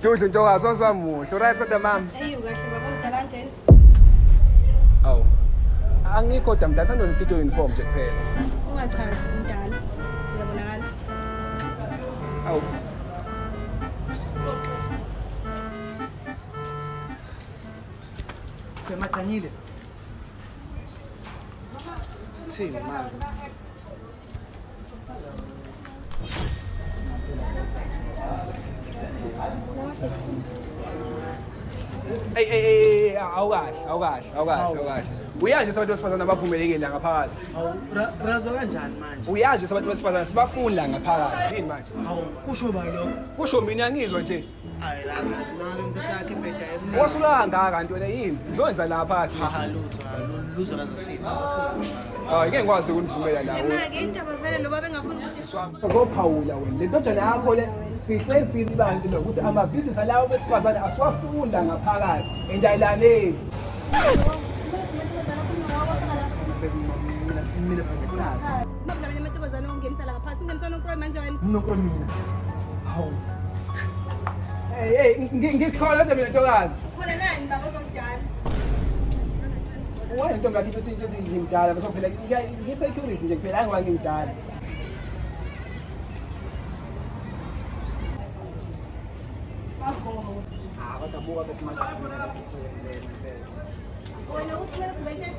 Dudla Ntokazi wamuhle. Right kodwa mama. Hey ukahle baba udala kanjani? Awu. Angikho kodwa mntathanda notito uniform nje kuphela. Ungachazi umdala. Uyabonakala. Awu. Semacanyile. Sithini manje? Ey awukahle. Uyazi abantu besifazana abavumelekile la ngaphakathi. Razo kanjani manje? Uyazi abantu besifazana sibafuni la ngaphakathi. Yini manje? Hawu, kusho ba lokho? Kusho mina ngizwa nje. Hayi Razo, sinalo umthetho yakhe impeda emnandi. Wasulanga kanti wena yini? Ngizokwenza la phakathi. Haha lutho Razo sini. Hayi ngeke ngikwazi ukunivumela la. Manje indaba vele lo baba engafuni ukuthi Uzophawula wena. Le ntonjana yakho le sihlezi abantu lokuthi ama-visitors lawo besifazane asiwafunda ngaphakathi. Endayilaleli. Mina phakathi. Mabula amantombazane ongenisa la ngaphansi ungenisa nonkroyi manjani? Mnokro mina. Hawu. Hey ngikholwa nje mina Ntokazi. Khona nani baba ozomdala? Why ntombi yakithi uthi ngimdala bese phela ngi-security nje kuphela angiba ngimdala. Kodwa buka bese manje Wena ufuna ukubekela